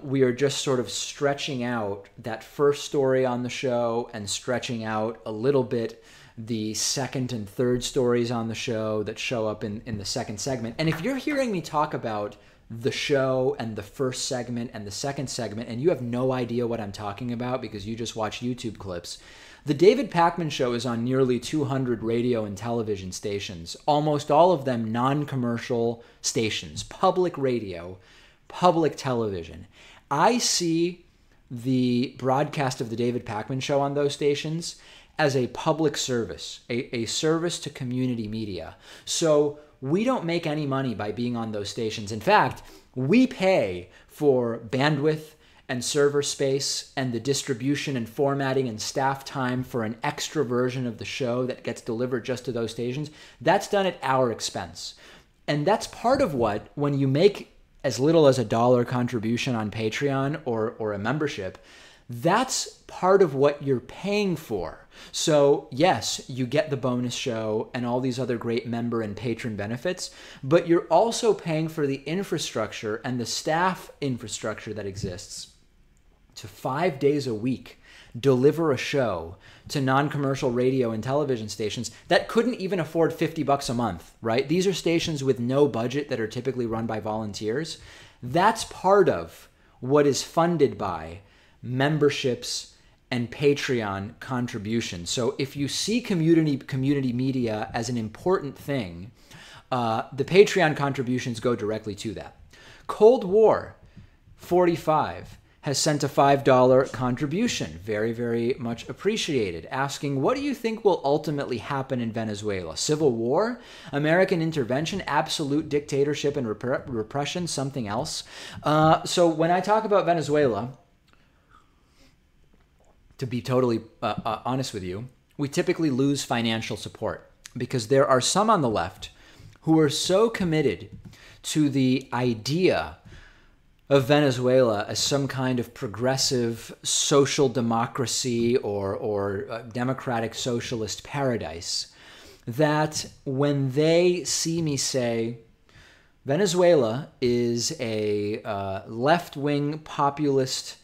We are just sort of stretching out that first story on the show and stretching out a little bit the second and third stories on the show that show up in the second segment. And if you're hearing me talk about the show and the first segment and the second segment, and you have no idea what I'm talking about because you just watch YouTube clips, the David Pakman Show is on nearly 200 radio and television stations, almost all of them non-commercial stations, public radio, public television. I see the broadcast of the David Pakman Show on those stations as a public service, a service to community media. So we don't make any money by being on those stations. In fact, we pay for bandwidth and server space and the distribution and formatting and staff time for an extra version of the show that gets delivered just to those stations. That's done at our expense. And that's part of what, when you make as little as $1 contribution on Patreon or a membership, that's part of what you're paying for. So yes, you get the bonus show and all these other great member and patron benefits, but you're also paying for the infrastructure and the staff infrastructure that exists to 5 days a week deliver a show to non-commercial radio and television stations that couldn't even afford $50 a month, right? These are stations with no budget that are typically run by volunteers. That's part of what is funded by memberships and Patreon contributions. So if you see community media as an important thing, the Patreon contributions go directly to that. Cold War 45 has sent a $5 contribution, very, very much appreciated, asking, what do you think will ultimately happen in Venezuela? Civil war? American intervention? Absolute dictatorship and repression? Something else? So when I talk about Venezuela, to be totally honest with you, we typically lose financial support because there are some on the left who are so committed to the idea of Venezuela as some kind of progressive social democracy or democratic socialist paradise that when they see me say, Venezuela is a left-wing populist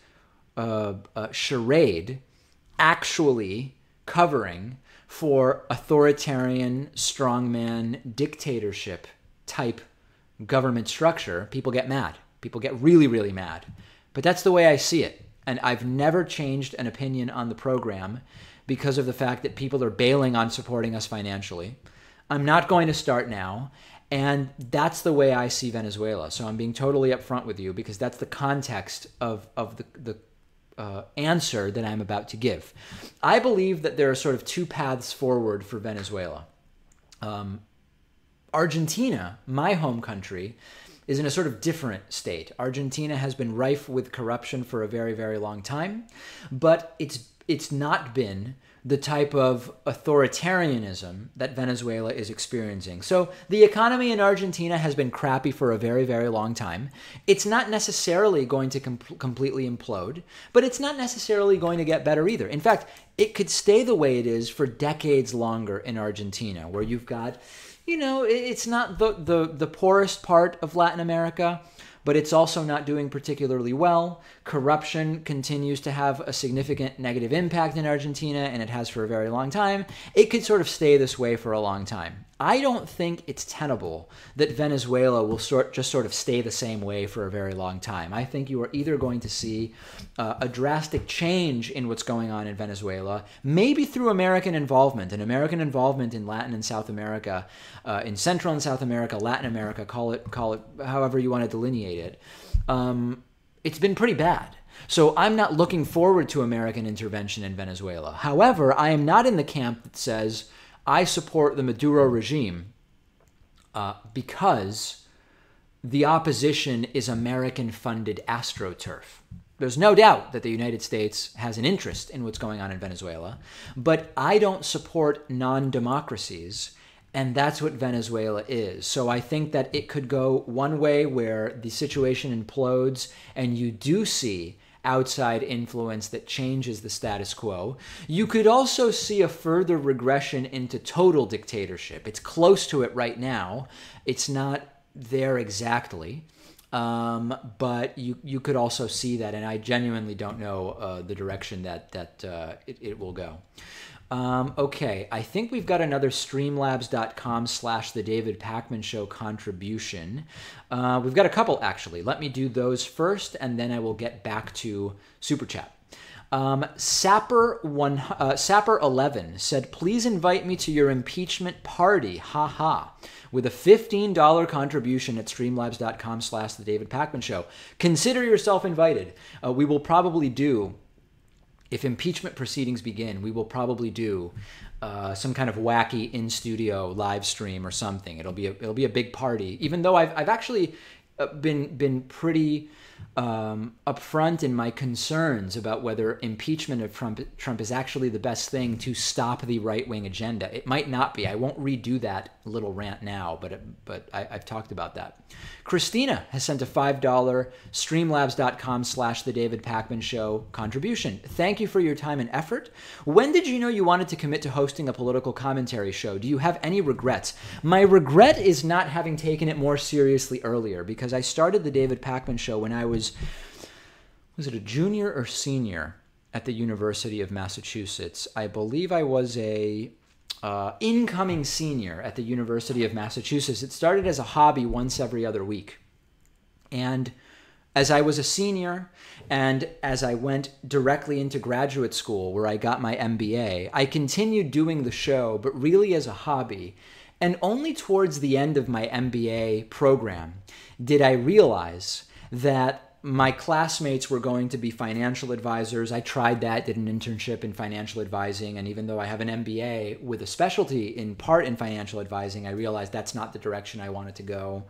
charade actually covering for authoritarian strongman dictatorship type government structure, people get mad. People get really, really mad. But that's the way I see it. And I've never changed an opinion on the program because of the fact that people are bailing on supporting us financially. I'm not going to start now. And that's the way I see Venezuela. So I'm being totally upfront with you because that's the context of the answer that I'm about to give. I believe that there are sort of two paths forward for Venezuela. Argentina, my home country, is in a sort of different state. Argentina has been rife with corruption for a very, very long time, but it's not been the type of authoritarianism that Venezuela is experiencing. So the economy in Argentina has been crappy for a very, very long time. It's not necessarily going to completely implode, but it's not necessarily going to get better either. In fact, it could stay the way it is for decades longer in Argentina, where you've got, it's not the poorest part of Latin America, but it's also not doing particularly well. Corruption continues to have a significant negative impact in Argentina, and it has for a very long time. It could sort of stay this way for a long time. I don't think it's tenable that Venezuela will just sort of stay the same way for a very long time. I think you are either going to see a drastic change in what's going on in Venezuela, maybe through American involvement, and American involvement in Latin and South America, in Central and South America, Latin America, call it however you want to delineate it. It's been pretty bad. So I'm not looking forward to American intervention in Venezuela. However, I am not in the camp that says I support the Maduro regime because the opposition is American-funded AstroTurf. There's no doubt that the United States has an interest in what's going on in Venezuela, but I don't support non-democracies, and that's what Venezuela is. So I think that it could go one way where the situation implodes and you do see outside influence that changes the status quo. You could also see a further regression into total dictatorship. It's close to it right now. It's not there exactly, but you could also see that, and I genuinely don't know the direction that it will go. Okay, I think we've got another streamlabs.com/The David Pakman Show contribution. We've got a couple, actually. Let me do those first, and then I will get back to Super Chat. Sapper11 said, please invite me to your impeachment party, haha, with a $15 contribution at streamlabs.com/The David Pakman Show. Consider yourself invited. We will probably do, if impeachment proceedings begin, we will probably do some kind of wacky in-studio live stream or something. It'll be a big party. Even though I've actually been pretty upfront in my concerns about whether impeachment of Trump is actually the best thing to stop the right-wing agenda. It might not be. I won't redo that little rant now, but I've talked about that. Christina has sent a $5 streamlabs.com/The David Pakman Show contribution. Thank you for your time and effort. When did you know you wanted to commit to hosting a political commentary show? Do you have any regrets? My regret is not having taken it more seriously earlier, because I started The David Pakman Show when I was it a junior or senior at the University of Massachusetts? I believe I was a incoming senior at the University of Massachusetts. It started as a hobby once every other week. And as I was a senior and as I went directly into graduate school where I got my MBA, I continued doing the show, but really as a hobby. And only towards the end of my MBA program did I realize that my classmates were going to be financial advisors. I tried that, did an internship in financial advising, and even though I have an MBA with a specialty in part in financial advising, I realized that's not the direction I wanted to go.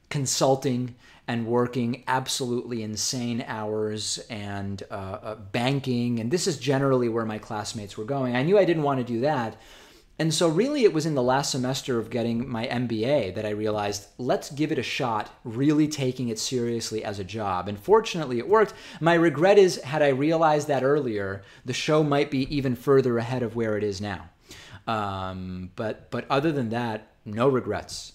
Consulting and working absolutely insane hours and banking, and this is generally where my classmates were going. I knew I didn't want to do that. And so really it was in the last semester of getting my MBA that I realized, let's give it a shot, really taking it seriously as a job. And fortunately it worked. My regret is, had I realized that earlier, the show might be even further ahead of where it is now. But other than that, no regrets.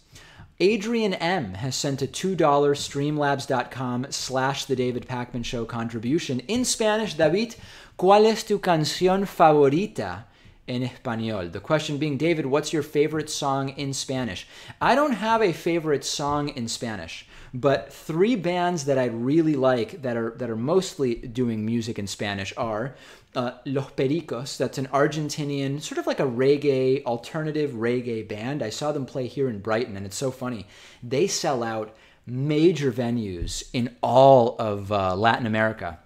Adrian M. has sent a $2 streamlabs.com/The David Pakman Show contribution. In Spanish, David, ¿cuál es tu canción favorita en español? The question being, David, what's your favorite song in Spanish? I don't have a favorite song in Spanish, but three bands that I really like that are mostly doing music in Spanish are Los Pericos. That's an Argentinian, sort of like a reggae, alternative reggae band. I saw them play here in Brighton, and it's so funny. They sell out major venues in all of Latin America,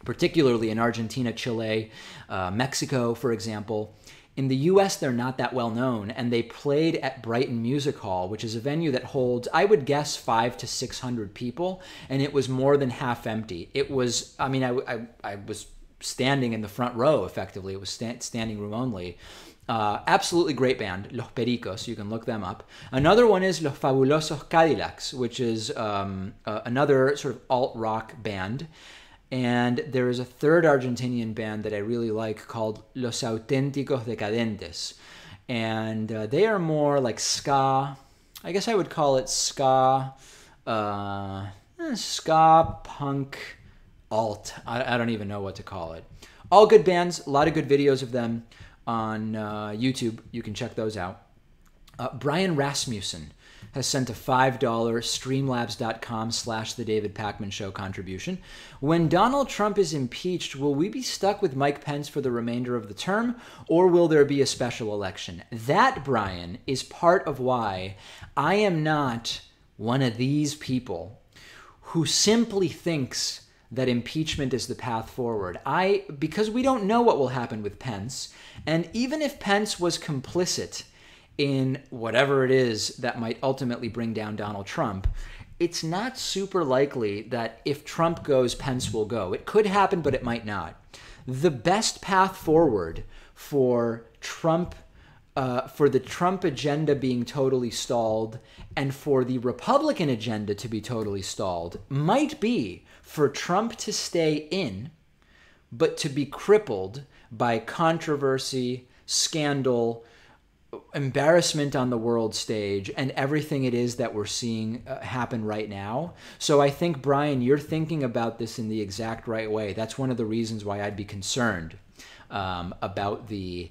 particularly in Argentina, Chile, Mexico, for example. In the US, they're not that well known, and they played at Brighton Music Hall, which is a venue that holds, I would guess, 500 to 600 people, and it was more than half empty. It was, I mean, I was standing in the front row, effectively. It was standing room only. Absolutely great band, Los Pericos. You can look them up. Another one is Los Fabulosos Cadillacs, which is another sort of alt-rock band. And there is a third Argentinian band that I really like called Los Auténticos Decadentes. And they are more like ska. I guess I would call it ska, ska, punk, alt. I don't even know what to call it. All good bands, a lot of good videos of them on YouTube. You can check those out. Brian Rasmussen has sent a $5 streamlabs.com/The David Pakman Show contribution. When Donald Trump is impeached, will we be stuck with Mike Pence for the remainder of the term, or will there be a special election? That, Brian, is part of why I am not one of these people who simply thinks that impeachment is the path forward. Because we don't know what will happen with Pence, and even if Pence was complicit in whatever it is that might ultimately bring down Donald Trump, it's not super likely that if Trump goes, Pence will go. It could happen, but it might not. The best path forward for Trump, for the Trump agenda being totally stalled and for the Republican agenda to be totally stalled might be for Trump to stay in, but to be crippled by controversy, scandal, embarrassment on the world stage, and everything it is that we're seeing happen right now. So I think, Brian, you're thinking about this in the exact right way. That's one of the reasons why I'd be concerned about the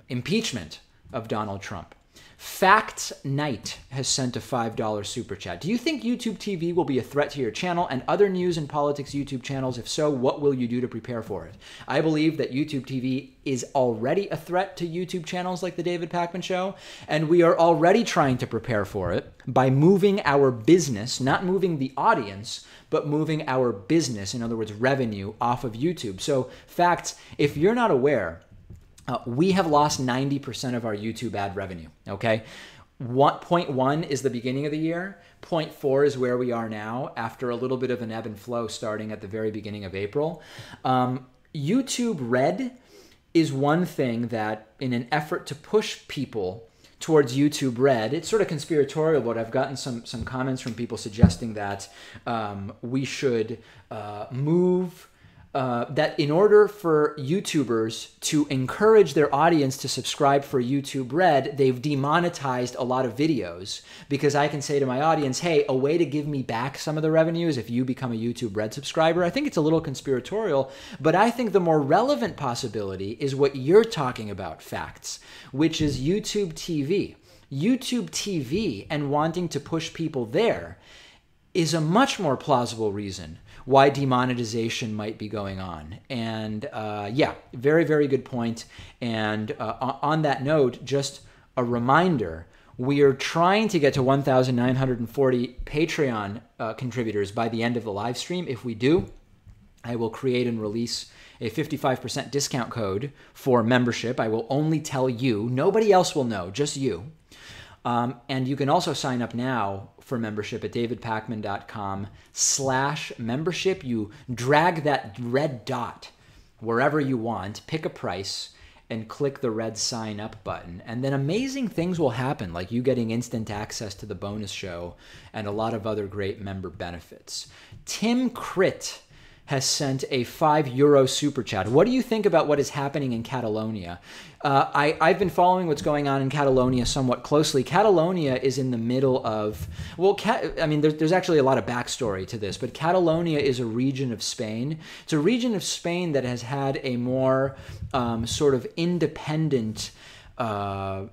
impeachment of Donald Trump. Facts Knight has sent a $5 super chat. Do you think YouTube TV will be a threat to your channel and other news and politics YouTube channels? If so, what will you do to prepare for it? I believe that YouTube TV is already a threat to YouTube channels like The David Pakman Show, and we are already trying to prepare for it by moving our business, not moving the audience, but moving our business, in other words, revenue, off of YouTube. So, Facts, if you're not aware, we have lost 90% of our YouTube ad revenue, okay? Point 1 is the beginning of the year. Point 4 is where we are now after a little bit of an ebb and flow starting at the very beginning of April. YouTube Red is one thing that, in an effort to push people towards YouTube Red, it's sort of conspiratorial, but I've gotten some comments from people suggesting that we should move... that in order for YouTubers to encourage their audience to subscribe for YouTube Red, they've demonetized a lot of videos, because I can say to my audience, hey, a way to give me back some of the revenue is if you become a YouTube Red subscriber. I think it's a little conspiratorial, but I think the more relevant possibility is what you're talking about, Facts, which is YouTube TV. YouTube TV and wanting to push people there is a much more plausible reason why demonetization might be going on. And yeah, very, very good point. And on that note, just a reminder, we are trying to get to 1,940 Patreon contributors by the end of the live stream. If we do, I will create and release a 55% discount code for membership. I will only tell you. Nobody else will know, just you. And you can also sign up now for membership at davidpakman.com/membership. You drag that red dot wherever you want, pick a price, and click the red sign up button. And then amazing things will happen, like you getting instant access to the bonus show and a lot of other great member benefits. Tim Crit has sent a €5 super chat. What do you think about what is happening in Catalonia? I've been following what's going on in Catalonia somewhat closely. Catalonia is in the middle of, well, there's actually a lot of backstory to this, but Catalonia is a region of Spain. It's a region of Spain that has had a more sort of independent, what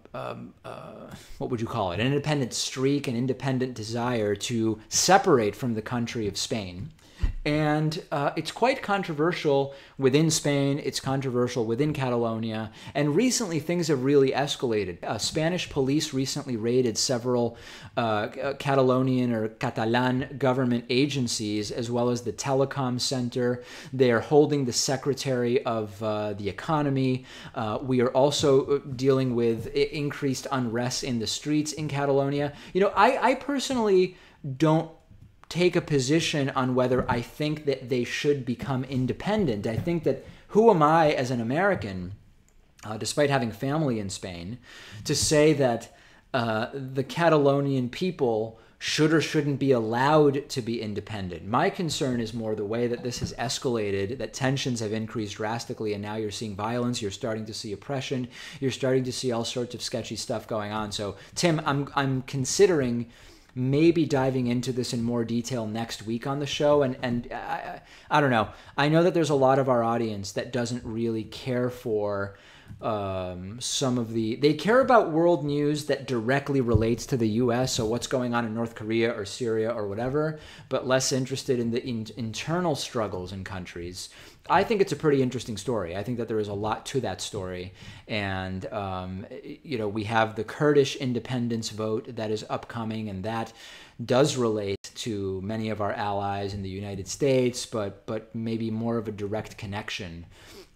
would you call it? An independent streak, an independent desire to separate from the country of Spain. And it's quite controversial within Spain. It's controversial within Catalonia. And recently, things have really escalated. Spanish police recently raided several Catalonian or Catalan government agencies, as well as the telecom center. They are holding the secretary of the economy. We are also dealing with increased unrest in the streets in Catalonia. You know, I personally don't take a position on whether I think that they should become independent. I think that who am I as an American, despite having family in Spain, to say that the Catalonian people should or shouldn't be allowed to be independent. My concern is more the way that this has escalated, that tensions have increased drastically, and now you're seeing violence, you're starting to see oppression, you're starting to see all sorts of sketchy stuff going on. So, Tim, I'm considering maybe diving into this in more detail next week on the show. And I don't know. I know that there's a lot of our audience that doesn't really care for they care about world news that directly relates to the U.S., so what's going on in North Korea or Syria or whatever, but less interested in the internal struggles in countries. I think it's a pretty interesting story. I think that there is a lot to that story. And, we have the Kurdish independence vote that is upcoming, and that does relate to many of our allies in the United States, but maybe more of a direct connection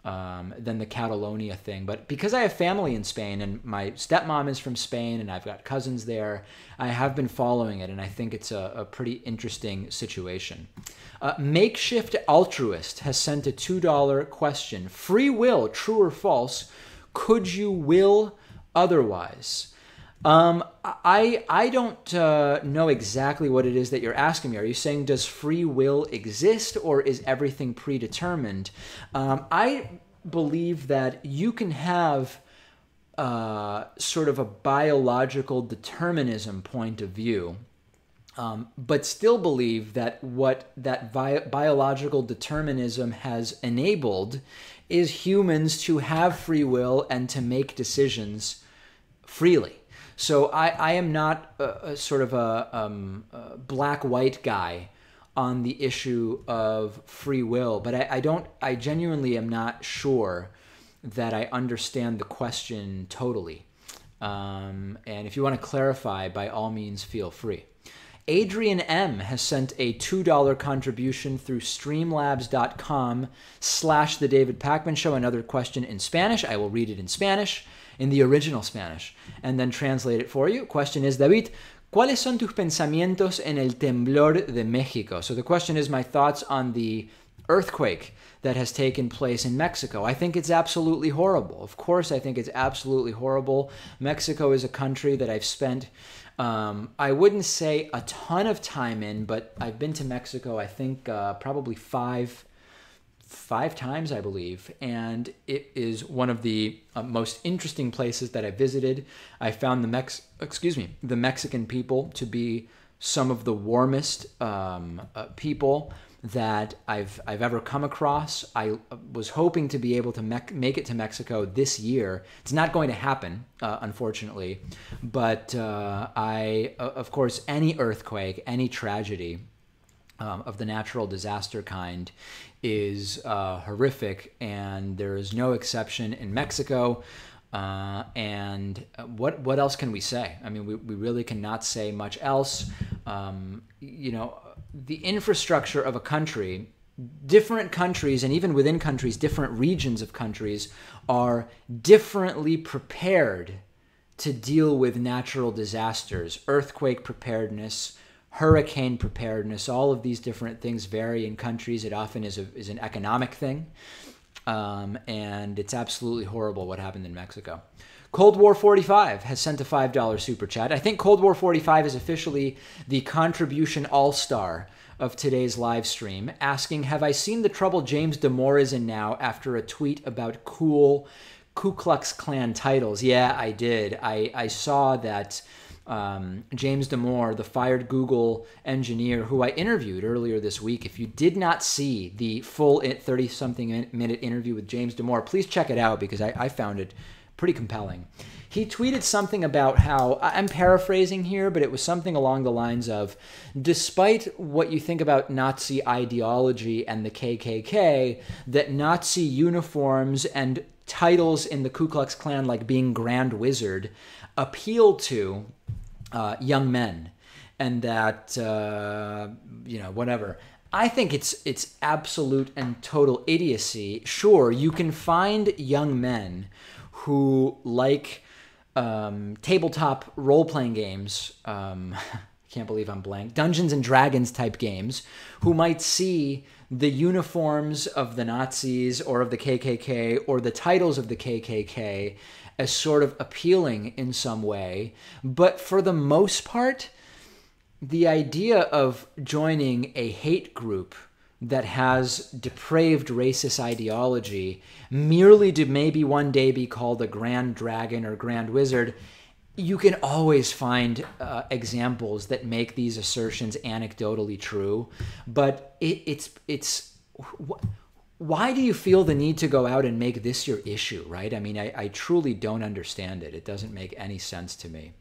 than the Catalonia thing. But because I have family in Spain and my stepmom is from Spain and I've got cousins there, I have been following it, and I think it's a pretty interesting situation. Makeshift Altruist has sent a $2 question. Free will, true or false? Could you will otherwise? I don't know exactly what it is that you're asking me. Are you saying, does free will exist, or is everything predetermined? I believe that you can have sort of a biological determinism point of view, but still believe that what that biological determinism has enabled is humans to have free will and to make decisions freely. So I am not a sort of a black-white guy on the issue of free will, but I genuinely am not sure that I understand the question totally. And if you want to clarify, by all means, feel free. Adrian M. has sent a $2 contribution through streamlabs.com/The David Pakman Show. Another question in Spanish. I will read it in Spanish, in the original Spanish, and then translate it for you. Question is, David, ¿cuáles son tus pensamientos en el temblor de México? So the question is my thoughts on the earthquake that has taken place in Mexico. I think it's absolutely horrible. Of course, I think it's absolutely horrible. Mexico is a country that I've spent, I wouldn't say a ton of time in, but I've been to Mexico, I think, probably five times, I believe, and it is one of the most interesting places that I visited. I found the Mexican people to be some of the warmest people that I've ever come across. I was hoping to be able to make it to Mexico this year. It's not going to happen, unfortunately, but of course, any earthquake, any tragedy of the natural disaster kind is horrific, and there is no exception in Mexico. And what else can we say? I mean, we really cannot say much else. The infrastructure of a country, different countries, and even within countries, different regions of countries are differently prepared to deal with natural disasters, earthquake preparedness, hurricane preparedness. All of these different things vary in countries. It often is an economic thing. And it's absolutely horrible what happened in Mexico. Cold War 45 has sent a $5 super chat. I think Cold War 45 is officially the contribution all-star of today's live stream, asking, have I seen the trouble James Damore is in now after a tweet about cool Ku Klux Klan titles? Yeah, I did. I saw that James Damore, the fired Google engineer who I interviewed earlier this week. If you did not see the full 30-something minute interview with James Damore, please check it out because I found it pretty compelling. He tweeted something about how, I'm paraphrasing here, but it was something along the lines of, despite what you think about Nazi ideology and the KKK, that Nazi uniforms and titles in the Ku Klux Klan, like being Grand Wizard, appeal to young men, and that whatever. I think it's absolute and total idiocy. Sure, you can find young men who like tabletop role-playing games, can't believe I'm blank, Dungeons and Dragons type games, who might see the uniforms of the Nazis or of the KKK or the titles of the KKK as sort of appealing in some way. But for the most part, the idea of joining a hate group that has depraved racist ideology merely to maybe one day be called a Grand Dragon or Grand Wizard, you can always find examples that make these assertions anecdotally true. But why do you feel the need to go out and make this your issue, right? I mean, I truly don't understand it. It doesn't make any sense to me.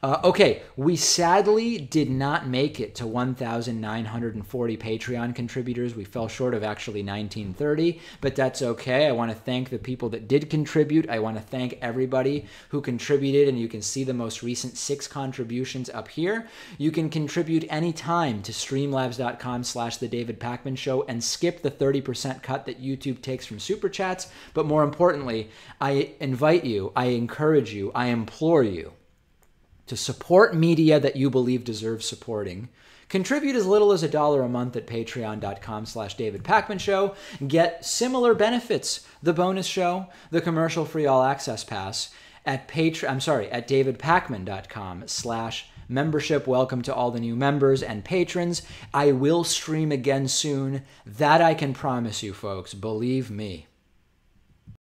Okay, we sadly did not make it to 1,940 Patreon contributors. We fell short of actually 1,930, but that's okay. I want to thank the people that did contribute. I want to thank everybody who contributed, and you can see the most recent 6 contributions up here. You can contribute anytime to streamlabs.com/The David Pakman Show and skip the 30% cut that YouTube takes from Super Chats. But more importantly, I invite you, I encourage you, I implore you to support media that you believe deserves supporting. Contribute as little as $1 a month at patreon.com/David Pakman Show. Get similar benefits, the bonus show, the commercial-free all-access pass at davidpakman.com/membership. Welcome to all the new members and patrons. I will stream again soon. That I can promise you, folks. Believe me.